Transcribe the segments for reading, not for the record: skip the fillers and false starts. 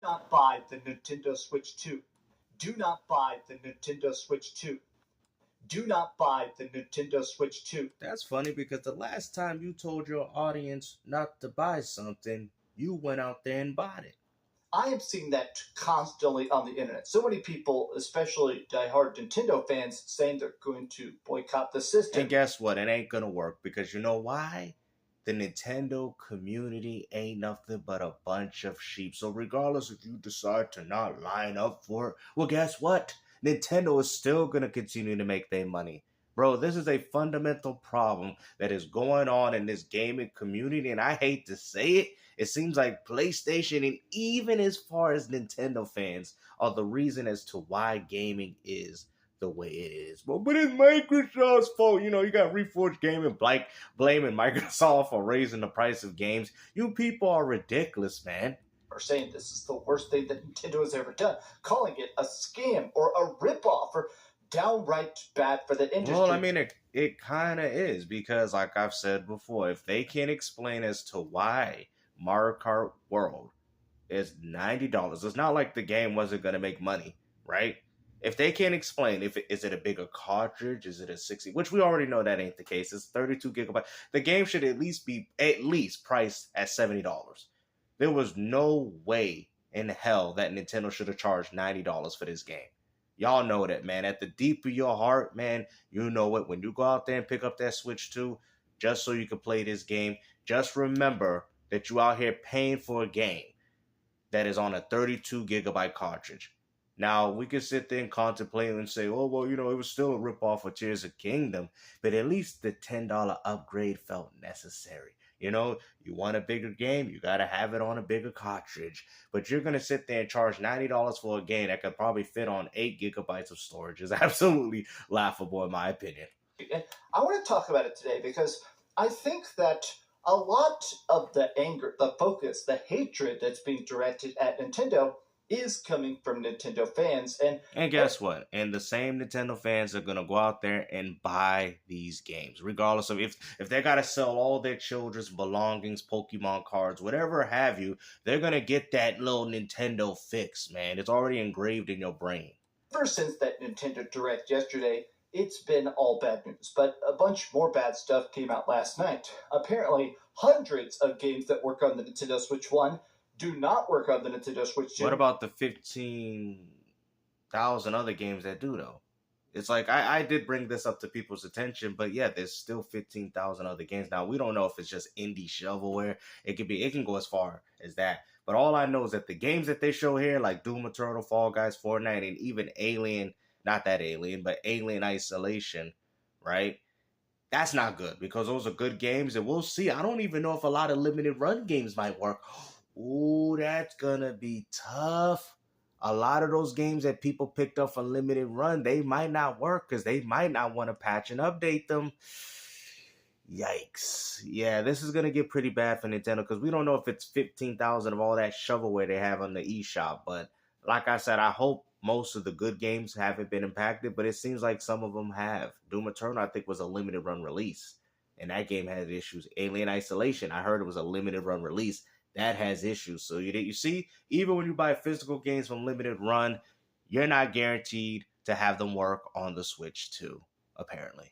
not buy the Nintendo Switch 2. Do not buy the Nintendo Switch 2. Do not buy the Nintendo Switch 2. That's funny because the last time you told your audience not to buy something, you went out there and bought it. I am seeing that constantly on the internet. So many people, especially diehard Nintendo fans, saying they're going to boycott the system. And guess what? It ain't gonna work because you know why? The Nintendo community ain't nothing but a bunch of sheep. So regardless if you decide to not line up for it, well, guess what? Nintendo is still gonna continue to make their money. Bro, this is a fundamental problem that is going on in this gaming community, and I hate to say it, it seems like PlayStation and even as far as Nintendo fans are the reason as to why gaming is the way it is. But it's Microsoft's fault. You know, you got Reforged Gaming blaming Microsoft for raising the price of games. You people are ridiculous, man. Are saying this is the worst thing that Nintendo has ever done, calling it a scam or a ripoff or downright bad for the industry. Well, I mean, it kind of is because, like I've said before, if they can't explain as to why Mario Kart World is $90, it's not like the game wasn't going to make money, right? If they can't explain, is it a bigger cartridge? Is it a 60? Which we already know that ain't the case. It's 32 gigabytes. The game should at least be priced at $70. There was no way in hell that Nintendo should have charged $90 for this game. Y'all know that, man. At the deep of your heart, man, you know it. When you go out there and pick up that Switch 2, just so you can play this game, just remember that you out here paying for a game that is on a 32 gigabyte cartridge. Now, we can sit there and contemplate and say, oh, well, you know, it was still a ripoff of Tears of Kingdom, but at least the $10 upgrade felt necessary. You know, you want a bigger game, you got to have it on a bigger cartridge. But you're going to sit there and charge $90 for a game that could probably fit on 8 gigabytes of storage is absolutely laughable in my opinion. And I want to talk about it today because I think that a lot of the anger, the focus, the hatred that's being directed at Nintendo is coming from Nintendo fans. And guess what? And the same Nintendo fans are going to go out there and buy these games, regardless of if they got to sell all their children's belongings, Pokemon cards, whatever have you, they're going to get that little Nintendo fix, man. It's already engraved in your brain. Ever since that Nintendo Direct yesterday, it's been all bad news, but a bunch more bad stuff came out last night. Apparently, hundreds of games that work on the Nintendo Switch 1 do not work on the Nintendo Switch 2. What about the 15,000 other games that do, though? It's like, I did bring this up to people's attention, but yeah, there's still 15,000 other games. Now, we don't know if it's just indie shovelware. It can go as far as that. But all I know is that the games that they show here, like Doom Eternal, Fall Guys, Fortnite, and even Alien, not that Alien, but Alien Isolation, right? That's not good because those are good games, and we'll see. I don't even know if a lot of limited run games might work. Ooh, that's gonna be tough. A lot of those games that people picked up for limited run, they might not work because they might not want to patch and update them. Yikes. Yeah, this is gonna get pretty bad for Nintendo because we don't know if it's 15,000 of all that shovelware they have on the eShop. But like I said, I hope most of the good games haven't been impacted, but it seems like some of them have. Doom Eternal, I think, was a limited run release, and that game had issues. Alien Isolation, I heard it was a limited run release. That has issues. So you see, even when you buy physical games from limited run, you're not guaranteed to have them work on the Switch 2, apparently.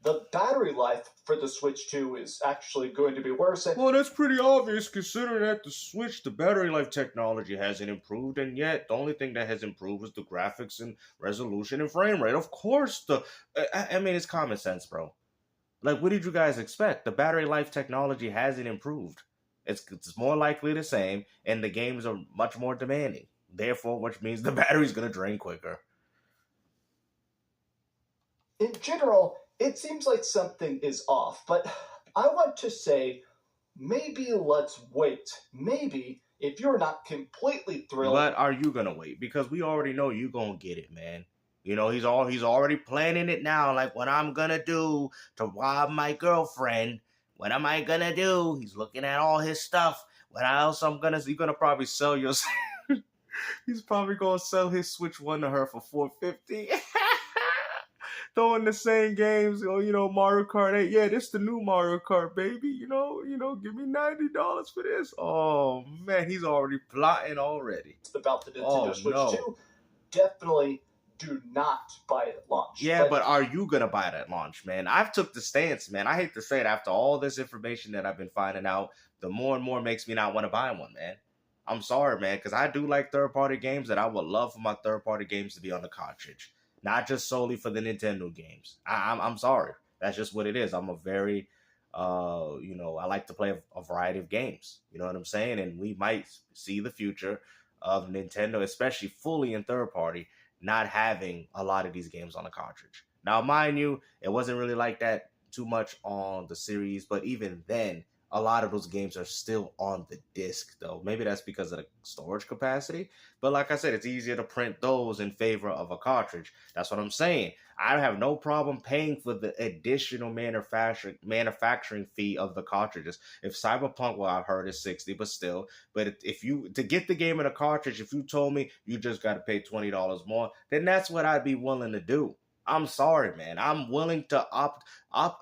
The battery life for the Switch 2 is actually going to be worse. Well, that's pretty obvious considering that the Switch, the battery life technology hasn't improved, and yet the only thing that has improved is the graphics and resolution and frame rate. Of course, I mean, it's common sense, bro. Like, what did you guys expect? The battery life technology hasn't improved. It's more likely the same, and the games are much more demanding. Therefore, which means the battery's going to drain quicker. In general, it seems like something is off, but I want to say, maybe let's wait. Maybe, if you're not completely thrilled... But are you going to wait? Because we already know you're going to get it, man. You know, he's already planning it now, like what I'm going to do to rob my girlfriend. What am I gonna do? He's looking at all his stuff. What else you're gonna probably sell your... He's probably gonna sell his Switch 1 to her for $450. throwing the same games. Oh, Mario Kart 8. Yeah, this the new Mario Kart, baby. Give me $90 for this. Oh man, he's already plotting already. About the Nintendo Switch 2, definitely do not buy it at launch. Yeah, but are you gonna buy it at launch, man? I've took the stance, man. I hate to say it, after all this information that I've been finding out, the more and more makes me not want to buy one, man. I'm sorry, man, because I do like third-party games, and I would love for my third-party games to be on the cartridge, not just solely for the Nintendo games. I'm sorry. That's just what it is. I'm a very, I like to play a variety of games. You know what I'm saying? And we might see the future of Nintendo, especially fully in third-party, not having a lot of these games on the cartridge. Now, mind you, it wasn't really like that too much on the series, but even then, a lot of those games are still on the disc, though. Maybe that's because of the storage capacity. But like I said, it's easier to print those in favor of a cartridge. That's what I'm saying. I have no problem paying for the additional manufacturing fee of the cartridges. If Cyberpunk, well, I've heard is $60, but still. But if you, to get the game in a cartridge, if you told me you just got to pay $20 more, then that's what I'd be willing to do. I'm sorry, man. I'm willing to opt out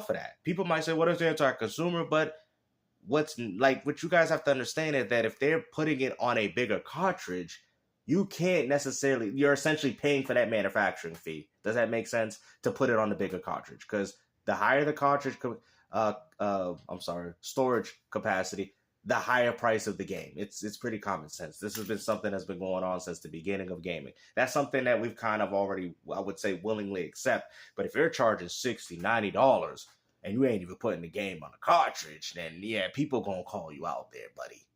for that. People might say, what is anti-consumer? But what you guys have to understand is that if they're putting it on a bigger cartridge, you can't necessarily, you're essentially paying for that manufacturing fee. Does that make sense? To put it on the bigger cartridge? Because the higher the cartridge, storage capacity, the higher price of the game. It's pretty common sense. This has been something that's been going on since the beginning of gaming. That's something that we've kind of already, I would say, willingly accept. But if you're charging $60, $90 and you ain't even putting the game on a cartridge, then yeah, people gonna call you out there, buddy.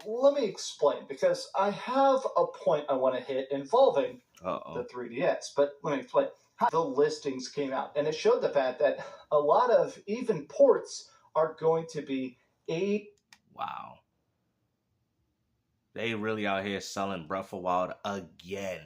Let me explain, because I have a point I want to hit involving the 3DS. But let me explain. The listings came out, and it showed the fact that a lot of even ports are going to be Wow. They really out here selling Breath of Wild again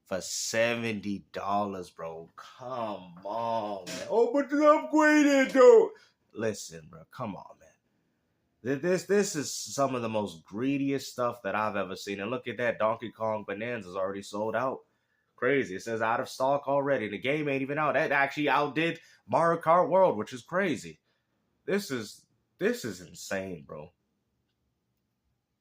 for $70, bro. Come on, man. Oh, but it's upgraded, though. Listen, bro. Come on, man. This is some of the most greediest stuff that I've ever seen. And look at that. Donkey Kong Bonanza's already sold out. Crazy. It says out of stock already. The game ain't even out. That actually outdid Mario Kart World, which is crazy. This is insane, bro.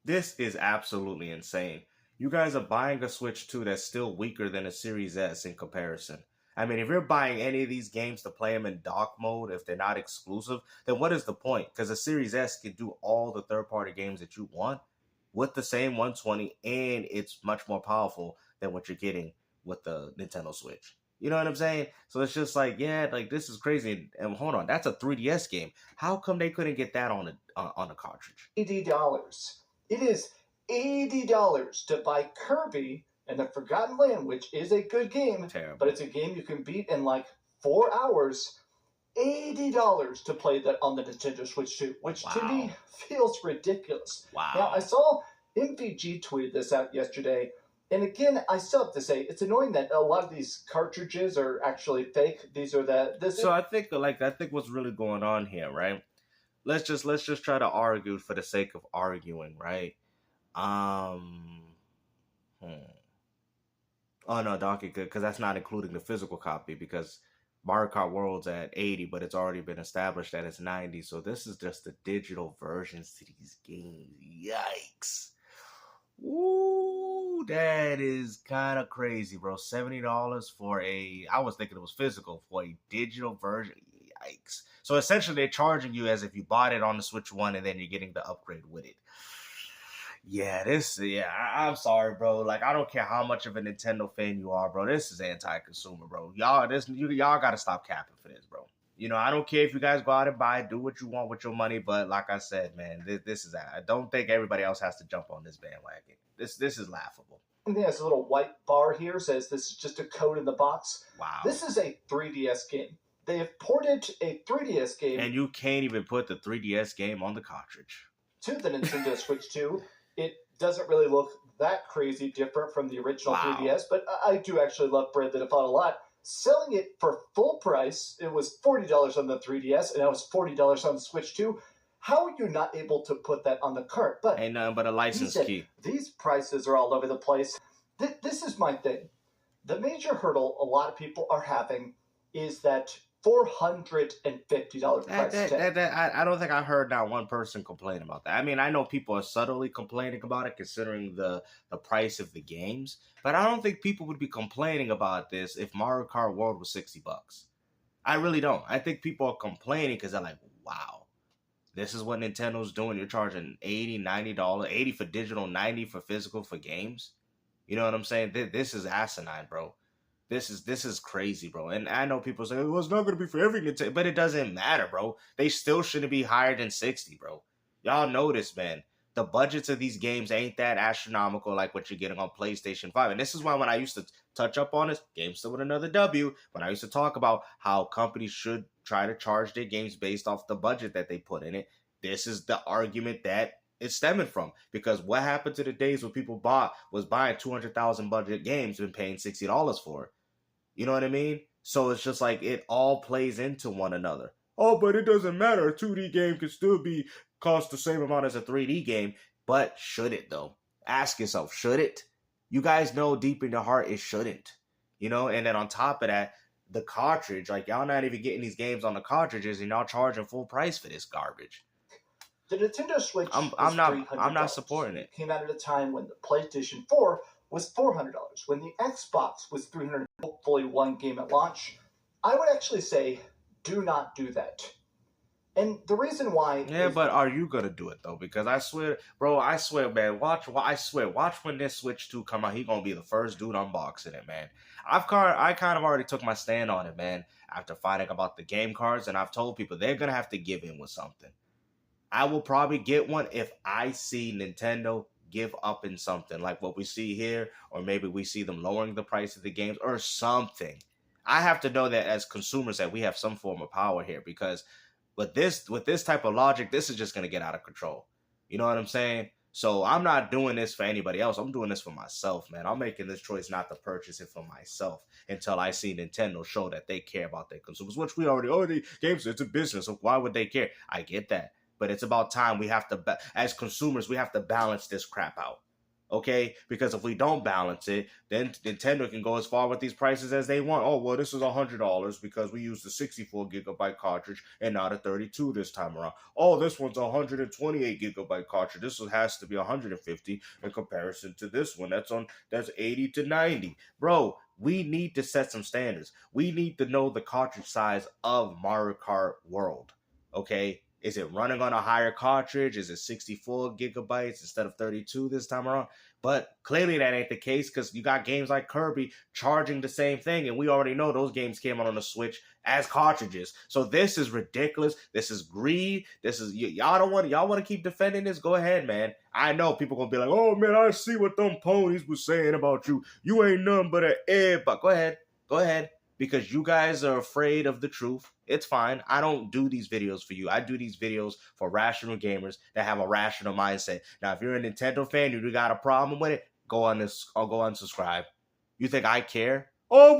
This is absolutely insane. You guys are buying a Switch 2 that's still weaker than a Series S in comparison. I mean, if you're buying any of these games to play them in dock mode, if they're not exclusive, then what is the point? Because a Series S can do all the third-party games that you want with the same 120, and it's much more powerful than what you're getting with the Nintendo Switch. You know what I'm saying? So it's just like, yeah, like this is crazy. And hold on, that's a 3DS game. How come they couldn't get that on a cartridge? $80. It is $80 to buy Kirby and the Forgotten Land, which is a good game. Terrible. But it's a game you can beat in like 4 hours. $80 to play that on the Nintendo Switch 2, which to me feels ridiculous. Wow. Now, I saw MVG tweeted this out yesterday. And again, I still have to say, it's annoying that a lot of these cartridges are actually fake. These are So I think what's really going on here, right? Let's just try to argue for the sake of arguing, right? Oh no, Donkey, because that's not including the physical copy, because Mario Kart World's at 80, but it's already been established that it's 90. So this is just the digital versions to these games. Yikes. Ooh, that is kind of crazy, bro. $70 for I was thinking it was physical, for a digital version. Yikes. So essentially they're charging you as if you bought it on the Switch 1 and then you're getting the upgrade with it. Yeah, I'm sorry, bro. Like, I don't care how much of a Nintendo fan you are, bro. This is anti-consumer, bro. Y'all got to stop capping for this, bro. I don't care if you guys go out and buy it, do what you want with your money, but like I said, man, this is, I don't think everybody else has to jump on this bandwagon. This is laughable. And there's a little white bar here says this is just a code in the box. Wow. This is a 3DS game. They have ported a 3DS game. And you can't even put the 3DS game on the cartridge. To the Nintendo Switch 2. It doesn't really look that crazy different from the original 3DS, but I do actually love Bread That I Fought a lot. Selling it for full price, it was $40 on the 3DS, and now it's $40 on the Switch 2. How are you not able to put that on the cart? But ain't nothing but a license key. These prices are all over the place. This is my thing. The major hurdle a lot of people are having is that $450 price tag. I don't think I heard not one person complain about that. I mean, I know people are subtly complaining about it considering the price of the games, but I don't think people would be complaining about this if Mario Kart World was $60. I really don't. I think people are complaining because they're like, wow, this is what Nintendo's doing. You're charging $80, $90, 80 for digital, 90 for physical for games. You know what I'm saying? This is asinine, bro. This is crazy, bro. And I know people say, well, it's not going to be for every Nintendo, but it doesn't matter, bro. They still shouldn't be higher than 60, bro. Y'all know this, man. The budgets of these games ain't that astronomical like what you're getting on PlayStation 5. And this is why when I used to touch up on this, GameStop with another W, when I used to talk about how companies should try to charge their games based off the budget that they put in it, this is the argument that it's stemming from. Because what happened to the days when people was buying 200,000 budget games and paying $60 for it? You know what I mean? So it's just like it all plays into one another. Oh, but it doesn't matter. A 2D game can still cost the same amount as a 3D game. But should it though? Ask yourself, should it? You guys know deep in your heart it shouldn't. You know, and then on top of that, the cartridge, like y'all not even getting these games on the cartridges and y'all charging full price for this garbage. The Nintendo Switch I'm not supporting it. It came out at a time when the PlayStation 4 was $400, when the Xbox was $300, hopefully one game at launch. I would actually say, do not do that. And the reason why... Yeah, but are you going to do it, though? Because I swear, man, watch when this Switch 2 come out, he going to be the first dude unboxing it, man. I kind of already took my stand on it, man, after fighting about the game cards, and I've told people they're going to have to give in with something. I will probably get one if I see Nintendo give up in something like what we see here, or maybe we see them lowering the price of the games or something. I have to know that as consumers that we have some form of power here, because with this type of logic, this is just going to get out of control. You know what I'm saying? So I'm not doing this for anybody else. I'm doing this for myself, man. I'm making this choice not to purchase it for myself until I see Nintendo show that they care about their consumers, which we already, games, it's a business. So why would they care? I get that. But it's about time we have to, as consumers, we have to balance this crap out, okay? Because if we don't balance it, then Nintendo can go as far with these prices as they want. Oh, well, this is $100 because we used the 64 gigabyte cartridge and not a 32 this time around. Oh, this one's 128 gigabyte cartridge. This one has to be 150 in comparison to this one. That's 80 to 90. Bro, we need to set some standards. We need to know the cartridge size of Mario Kart World, okay? Is it running on a higher cartridge? Is it 64 gigabytes instead of 32 this time around? But clearly that ain't the case because you got games like Kirby charging the same thing, and we already know those games came out on the Switch as cartridges. So this is ridiculous. This is greed. Y'all want to keep defending this? Go ahead, man. I know people gonna be like, oh man, I see what them ponies was saying about you. You ain't nothing but an egg. But go ahead. Because you guys are afraid of the truth. It's fine. I don't do these videos for you. I do these videos for rational gamers that have a rational mindset. Now, if you're a Nintendo fan, you got a problem with it, go unsubscribe. You think I care? Oh,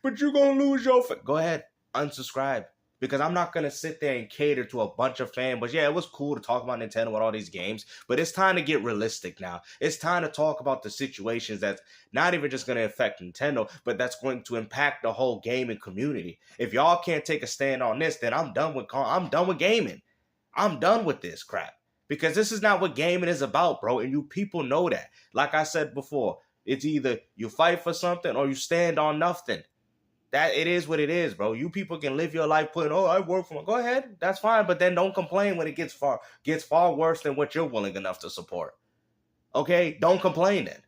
but you gonna lose your... Go ahead, unsubscribe. Because I'm not going to sit there and cater to a bunch of fanboys. Yeah, it was cool to talk about Nintendo with all these games, but it's time to get realistic now. It's time to talk about the situations that's not even just going to affect Nintendo, but that's going to impact the whole gaming community. If y'all can't take a stand on this, then I'm done with gaming. I'm done with this crap. Because this is not what gaming is about, bro, and you people know that. Like I said before, it's either you fight for something or you stand on nothing. That it is what it is, bro. You people can live your life putting, I work for it. Go ahead, that's fine, but then don't complain when it gets far worse than what you're willing enough to support. Okay, don't complain then,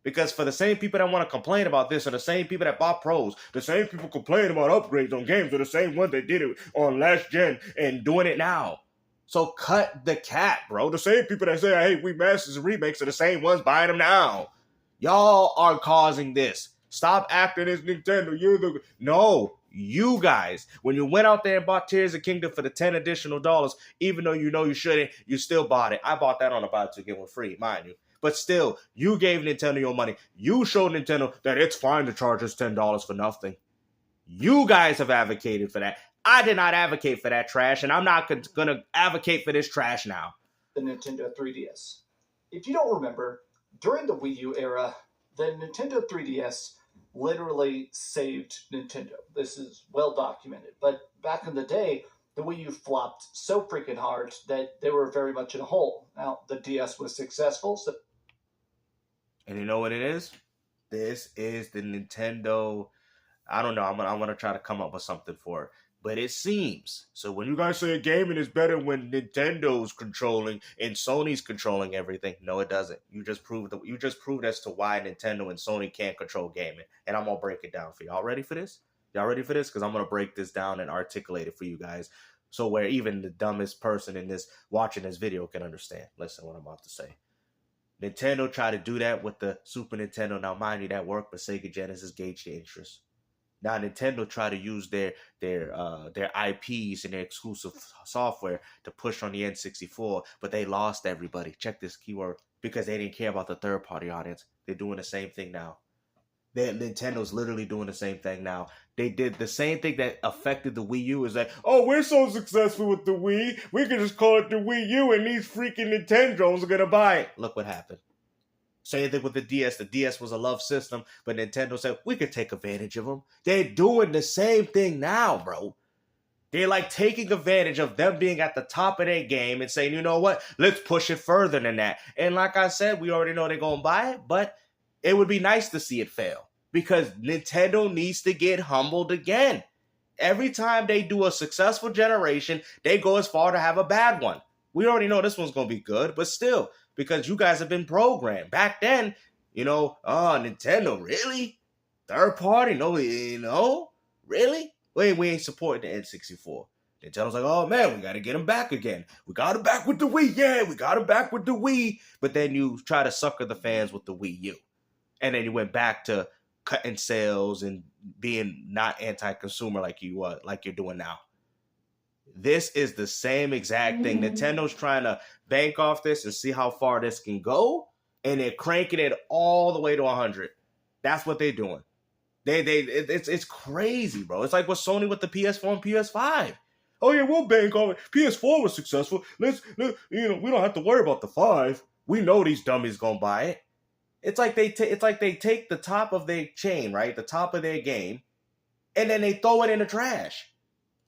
because for the same people that want to complain about this are the same people that bought pros, the same people complain about upgrades on games are the same ones that did it on last gen and doing it now. So cut the cap, bro. The same people that say I hate remasters and remakes are the same ones buying them now. Y'all are causing this. Stop acting as Nintendo. No, you guys. When you went out there and bought Tears of Kingdom for the $10 additional, even though you know you shouldn't, you still bought it. I bought that on a buy two get one free, mind you. But still, you gave Nintendo your money. You showed Nintendo that it's fine to charge us $10 for nothing. You guys have advocated for that. I did not advocate for that trash, and I'm not going to advocate for this trash now. The Nintendo 3DS. If you don't remember, during the Wii U era, the Nintendo 3DS literally saved Nintendo. This is well documented. But back in the day, the Wii U flopped so freaking hard that they were very much in a hole. Now, the DS was successful, so. And you know what it is? This is the Nintendo. I don't know. I'm gonna try to come up with something for it. But it seems so when you guys say gaming is better when Nintendo's controlling and Sony's controlling everything. No, it doesn't. You just proved as to why Nintendo and Sony can't control gaming. And I'm gonna break it down for you. Y'all ready for this? Y'all ready for this? Because I'm gonna break this down and articulate it for you guys. So where even the dumbest person in this watching this video can understand. Listen what I'm about to say. Nintendo tried to do that with the Super Nintendo. Now, mind you, that worked, but Sega Genesis gauged the interest. Now, Nintendo tried to use their IPs and their exclusive software to push on the N64, but they lost everybody. Check this keyword. Because they didn't care about the third-party audience. They're doing the same thing now. Nintendo's literally doing the same thing now. They did the same thing that affected the Wii U. Is like, oh, we're so successful with the Wii, we can just call it the Wii U, and these freaking Nintendos are gonna buy it. Look what happened. Same thing with the DS. The DS was a love system, but Nintendo said we could take advantage of them. They're doing the same thing now, bro. They're like taking advantage of them being at the top of their game and saying, you know what, let's push it further than that. And like I said, we already know they're gonna buy it, but it would be nice to see it fail because Nintendo needs to get humbled again. Every time they do a successful generation, they go as far to have a bad one. We already know this one's going to be good, but still, because you guys have been programmed. Back then, Nintendo, really? Third party? No, really? We ain't supporting the N64. Nintendo's like, oh man, we got to get them back again. We got them back with the Wii. Yeah, we got them back with the Wii. But then you try to sucker the fans with the Wii U. And then you went back to cutting sales and being not anti-consumer like you're doing now. This is the same exact thing. Nintendo's trying to bank off this and see how far this can go, and they're cranking it all the way to 100. That's what they're doing. It's crazy, bro. It's like what Sony with the PS4 and PS5. Oh yeah, we'll bank on it. PS4 was successful. We don't have to worry about the 5. We know these dummies gonna buy it. It's like they take the top of their chain, right? The top of their game, and then they throw it in the trash.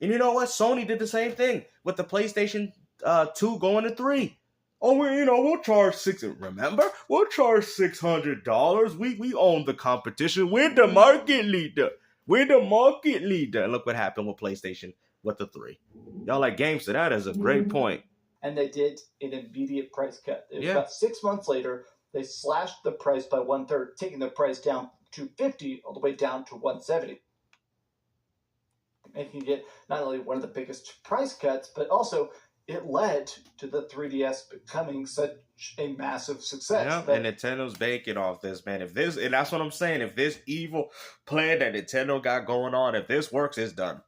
And you know what? Sony did the same thing with the PlayStation 2 going to 3. Oh, we'll charge Remember, we'll charge $600. We own the competition. We're the market leader. And look what happened with PlayStation with the 3. Y'all like games, so that is a great point. And they did an immediate price cut. About 6 months later, they slashed the price by 1/3, taking the price down to $50 all the way down to $170. Making it not only one of the biggest price cuts, but also it led to the 3DS becoming such a massive success. Yeah, and Nintendo's banking off this, man. And that's what I'm saying. If this evil plan that Nintendo got going on, if this works, it's done.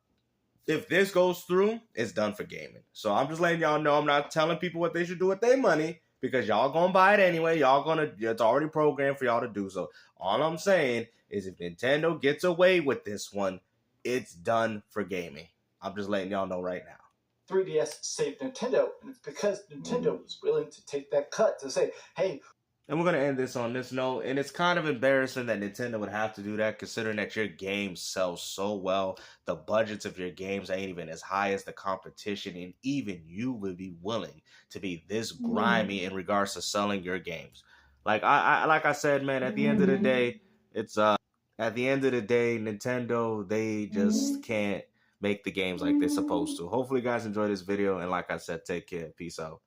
If this goes through, it's done for gaming. So I'm just letting y'all know I'm not telling people what they should do with their money because y'all gonna buy it anyway. It's already programmed for y'all to do so. All I'm saying is if Nintendo gets away with this one, it's done for gaming. I'm just letting y'all know right now. 3DS saved Nintendo, and it's because Nintendo was willing to take that cut to say, hey. And we're going to end this on this note, and it's kind of embarrassing that Nintendo would have to do that considering that your games sell so well. The budgets of your games ain't even as high as the competition, and even you would be willing to be this grimy in regards to selling your games. Like I said, man, at the end of the day, Nintendo, they just can't make the games like they're supposed to. Hopefully, you guys enjoy this video, and like I said, take care. Peace out.